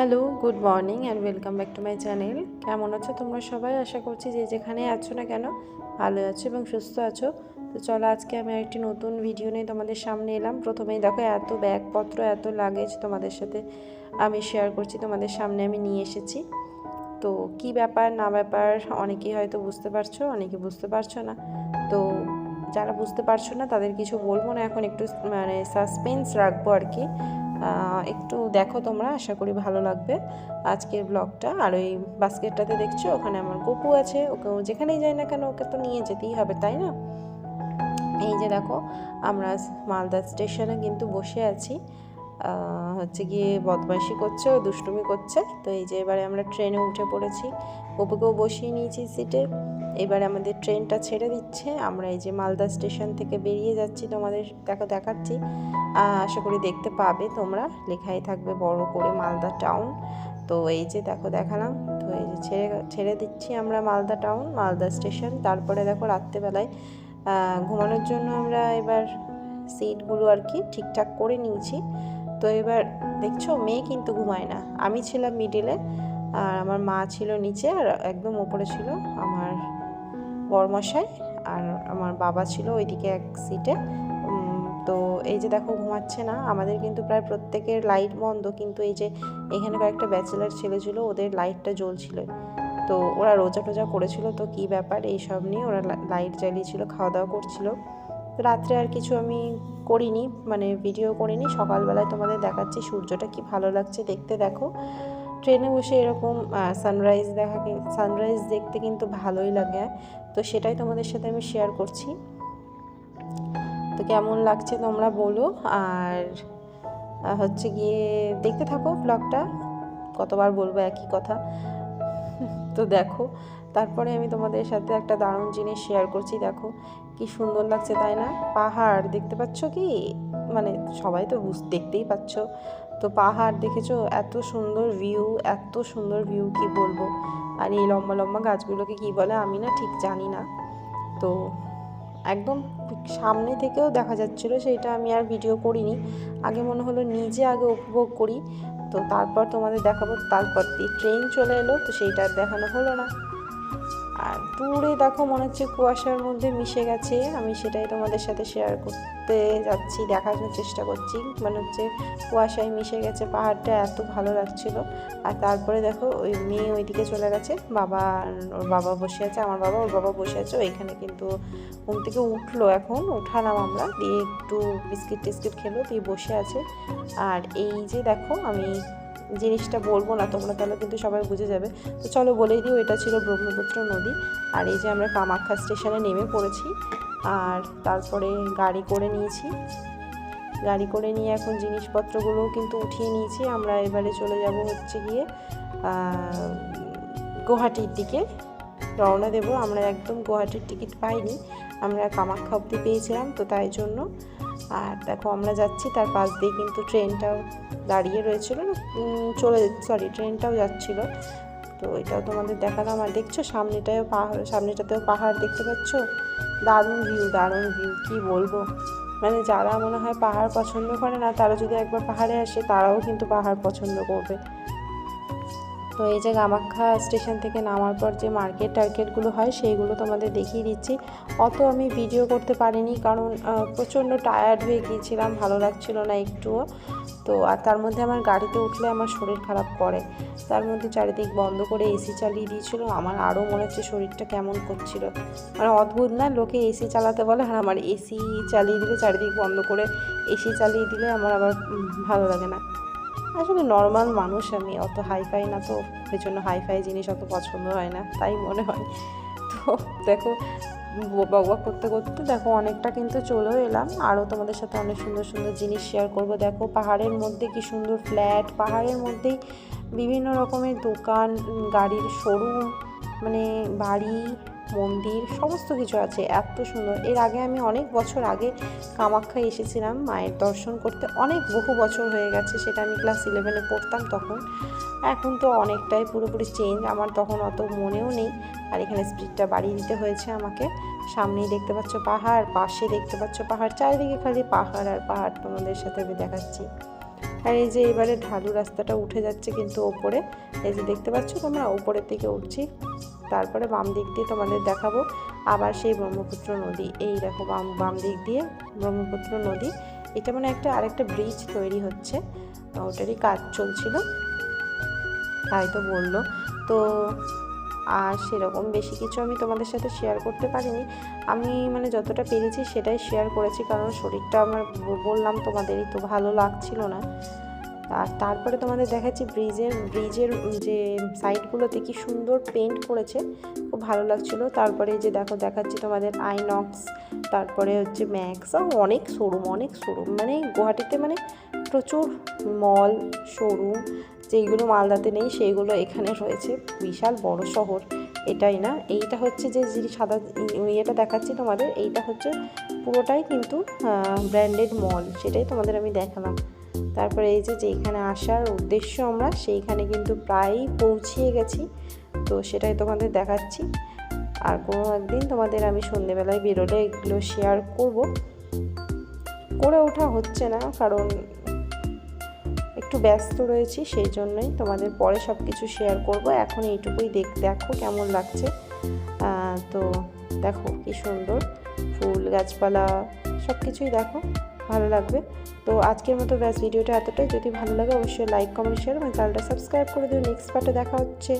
Hello, good morning and welcome back to my channel. কেমন আছো তোমরা সবাই? আশা করছি যে যেখানে আছো না কেন ভালো আছো এবং সুস্থ আছো। তো চলো, আজকে আমি একটি নতুন ভিডিও নিয়ে তোমাদের সামনে এলাম। প্রথমেই দেখো, এত ব্যাগপত্র, এত লাগেজ তোমাদের সাথে আমি শেয়ার করছি, তোমাদের সামনে আমি নিয়ে এসেছি। তো কি ব্যাপার না ব্যাপার অনেকেই হয়তো বুঝতে পারছো, অনেকে বুঝতে পারছো না। তো যারা বুঝতে পারছো না তাদের কিছু বলবো না, এখন একটু সাসপেন্স রাখবো আর কি। একটু দেখো তোমরা, আশা করি ভালো লাগবে আজকের ব্লগটা। আর ওই বাস্কেটটাতে দেখছো, ওখানে আমার গপু আছে, ওকে যেখানেই যাই না কেন ওকে তো নিয়ে যেতেই হবে, তাই না? এই যে দেখো, আমরা মালদা স্টেশনে কিন্তু বসে আছি। হচ্ছে গিয়ে বদমাইশি করছে, ও দুষ্টুমি করছে। তো এই যে এবারে আমরা ট্রেনে উঠে পড়েছি, গপুকেও বসিয়ে নিয়েছি সিটে। এবারে আমাদের ট্রেনটা ছেড়ে দিচ্ছে, আমরা এই যে মালদা স্টেশন থেকে বেরিয়ে যাচ্ছি, তোমাদের দেখাচ্ছি। আশা করি দেখতে পাবে তোমরা, লেখাই থাকবে বড় করে মালদা টাউন। তো এই যে দেখো দেখালাম। তো এই যে ছেড়ে দিচ্ছি আমরা মালদা টাউন, মালদা স্টেশন। তারপরে দেখো রাত্রেবেলায় ঘুমানোর জন্য আমরা এবার সিটগুলো আর কি ঠিকঠাক করে নিয়েছি। তো এবার দেখছো, মেয়ে কিন্তু ঘুমায় না। আমি ছিলাম মিডিলে, আর আমার মা ছিল নিচে, আর একদম ওপরে ছিল আমার বড়মশাই, আর আমার বাবা ছিল ওইদিকে এক সিটে। তো এই যে দেখো ঘুমাচ্ছে না। আমাদের কিন্তু প্রায় প্রত্যেকের লাইট বন্ধ, কিন্তু এই যে এখানে কয়েকটা ব্যাচেলার ছেলে ছিল, ওদের লাইটটা জ্বলছিল। তো ওরা রোজা টোজা করেছিল, তো কী ব্যাপার এই সব নিয়ে ওরা লাইট জ্বালিয়েছিল, খাওয়া দাওয়া করছিল। তো রাত্রে আর কিছু আমি করিনি, মানে ভিডিও করিনি। সকালবেলায় তোমাদের দেখাচ্ছি সূর্যটা কি ভালো লাগছে দেখতে। দেখো, ট্রেনে বসে এরকম সানরাইজ দেখতে কিন্তু ভালোই লাগে। তো সেটাই তোমাদের সাথে আমি শেয়ার করছি। তো কেমন লাগছে তোমরা বলো। আর হচ্ছে গিয়ে দেখতে থাকো ব্লগটা, কতবার বলবো একই কথা। তো দেখো, তারপরে আমি তোমাদের সাথে একটা দারুণ জিনিস শেয়ার করছি। দেখো কি সুন্দর লাগছে, তাই না? পাহাড় দেখতে পাচ্ছ কি? মানে সবাই তো দেখতেই পাচ্ছ। তো পাহাড় দেখেছো? এত সুন্দর ভিউ, এত সুন্দর ভিউ কি বলবো। আর এই লম্বা লম্বা গাছগুলোকে কি বলে আমি না ঠিক জানি না। তো একদম সামনে থেকেও দেখা যাচ্ছিলো, সেইটা আমি আর ভিডিও করিনি। আগে মনে হলো নিজে আগে উপভোগ করি, তো তারপর তোমাদের দেখাবো। তারপর ট্রেন চলে এলো, তো সেইটা আর দেখানো হলো না। আর দূরে দেখো, মনে হচ্ছে কুয়াশার মধ্যে মিশে গেছে। আমি সেটাই তোমাদের সাথে শেয়ার করতে যাচ্ছি, দেখানোর চেষ্টা করছি। মনে হচ্ছে কুয়াশায় মিশে গেছে পাহাড়টা, এত ভালো লাগছিল। আর তারপরে দেখো, ওই মেয়ে ওইদিকে চলে গেছে, ওর বাবা বসে আছে, আমার বাবা, ওর বাবা বসে আছে ওইখানে। কিন্তু ঘুম থেকে উঠলো, এখন উঠালাম আমরা, দিয়ে একটু বিস্কিট টিস্কিট খেলো, দিয়ে বসে আছে। আর এই যে দেখো, আমি জিনিসটা বলবো না, তোমরা তাহলে কিন্তু সবাই বুঝে যাবে। তো চলো বলেই দিও, এটা ছিল ব্রহ্মপুত্র নদী। আর এই যে আমরা কামাখ্যা স্টেশনে নেমে পড়েছি, আর তারপরে গাড়ি করে নিয়েছি। গাড়ি করে নিয়ে এখন জিনিসপত্রগুলোও কিন্তু উঠিয়ে নিয়েছি। আমরা এবারে চলে যাব হচ্ছে গিয়ে গুয়াহাটির দিকে রওনা দেব। আমরা একদম গুয়াহাটির টিকিট পাইনি, আমরা কামাখ্যা অবধি পেয়েছিলাম, তো তাই জন্য। আর দেখো আমরা যাচ্ছি, তার পাশ দিয়ে কিন্তু ট্রেনটাও দাঁড়িয়ে রয়েছিল, ট্রেনটাও যাচ্ছিল। তো এটাও তোমাদের দেখালাম। আর দেখছো সামনেটাতেও পাহাড় দেখতে পাচ্ছ। দারুণ ভিউ কি বলবো। মানে যারা মনে হয় পাহাড় পছন্দ করে না, তারা যদি একবার পাহাড়ে আসে, তারাও কিন্তু পাহাড় পছন্দ করবে। তো এই যে কামাখ্যা স্টেশন থেকে নামার পর যে টার্কেটগুলো হয়, সেইগুলো তোমাদের দেখিয়ে দিচ্ছি। অত আমি ভিডিও করতে পারিনি, কারণ প্রচণ্ড টায়ার্ড হয়ে গিয়েছিলাম, ভালো লাগছিল না একটুও। তো আর তার মধ্যে আমার গাড়িতে উঠলে আমার শরীর খারাপ করে। তার মধ্যে চারিদিক বন্ধ করে এসি চালিয়ে দিয়েছিল, আমার আরও মনে হচ্ছে শরীরটা কেমন করছিল। মানে অদ্ভুত না, লোকে এসি চালাতে বলে, আর আমার এসি চালিয়ে দিলে, চারিদিক বন্ধ করে এসি চালিয়ে দিলে আমার আবার ভালো লাগে না। আসলে নর্মাল মানুষ আমি, অত হাইফাই না, তো ওই জন্য হাইফাই জিনিস অত পছন্দ হয় না, তাই মনে হয়। তো দেখো, বকবক করতে করতে দেখো অনেকটা কিন্তু চলেও এলাম। আরও তোমাদের সাথে অনেক সুন্দর সুন্দর জিনিস শেয়ার করব। দেখো পাহাড়ের মধ্যে কি সুন্দর ফ্ল্যাট, পাহাড়ের মধ্যেই বিভিন্ন রকমের দোকান, গাড়ির শোরুম, মানে বাড়ি, মন্দির, সমস্ত কিছু আছে, এত সুন্দর। এর আগে আমি অনেক বছর আগে কামাখ্যায় এসেছিলাম মায়ের দর্শন করতে, বহু বছর হয়ে গেছে, সেটা আমি ক্লাস 11-এ পড়তাম তখন। এখন তো অনেকটাই পুরোপুরি চেঞ্জ, আমার তখন অত মনেও নেই। আর এখানে স্পিডটা বাড়িয়ে দিতে হয়েছে আমাকে। সামনেই দেখতে পাচ্ছ পাহাড়, পাশে দেখতে পাচ্ছ পাহাড়, চারিদিকে খালি পাহাড় আর পাহাড় তোমাদের সাথে আমি দেখাচ্ছি। আর এই যে এবারে ঢালু রাস্তাটা উঠে যাচ্ছে কিন্তু ওপরে, এই যে দেখতে পাচ্ছ তোমরা উপরের দিকে উঠছি। তারপরে বাম দিক দিয়ে তোমাদের দেখাবো আবার সেই ব্রহ্মপুত্র নদী। এই দেখো বাম দিক দিয়ে ব্রহ্মপুত্র নদী। এটা মানে আরেকটা ব্রিজ তৈরি হচ্ছে, ওটারই কাজ চলছিল তাই তো বললো। তো আর সেরকম বেশি কিছু আমি তোমাদের সাথে শেয়ার করতে পারিনি, আমি মানে যতটা পেরেছি সেটাই শেয়ার করেছি, কারণ শরীরটা আমার বললাম তোমাদেরই তো ভালো লাগছিল না। আর তারপরে তোমাদের দেখাচ্ছি ব্রিজের যে সাইডগুলোতে কি সুন্দর পেন্ট করেছে, খুব ভালো লাগছিলো। তারপরে যে দেখো দেখাচ্ছি তোমাদের আইনক্স, তারপরে হচ্ছে ম্যাক্স, অনেক শোরুম মানে গুয়াহাটিতে মানে প্রচুর মল শোরুম, যেইগুলো মালদাতে নেই সেইগুলো এখানে রয়েছে। বিশাল বড় শহর এটাই না, এইটা হচ্ছে যে সাদা ইয়েটা দেখাচ্ছি তোমাদের, এইটা হচ্ছে পুরোটাই কিন্তু ব্র্যান্ডেড মল, সেটাই তোমাদের আমি দেখালাম। তারপরে এই যে যেখানে আসার উদ্দেশ্য আমরা সেইখানে কিন্তু প্রায় পৌঁছিয়ে গেছি, তো সেটাই তোমাদের দেখাচ্ছি। আর কোনো একদিন তোমাদের আমি সন্ধেবেলায় বেরোলে এগুলো শেয়ার করে ওঠা হচ্ছে না, কারণ একটু ব্যস্ত রয়েছি, সেই জন্যই তোমাদের পরে সব কিছু শেয়ার করব। এখন এইটুকুই দেখো কেমন লাগছে। তো দেখো কি সুন্দর ফুল গাছপালা সব কিছুই দেখো, ভালো লাগবে। তো আজকের মতো ব্যাস ভিডিওটা এতটাই, যদি ভালো লাগে অবশ্যই লাইক কমেন্ট শেয়ার এবং চ্যানেলটা সাবস্ক্রাইব করে দিও। নেক্সট পার্টে দেখা হচ্ছে।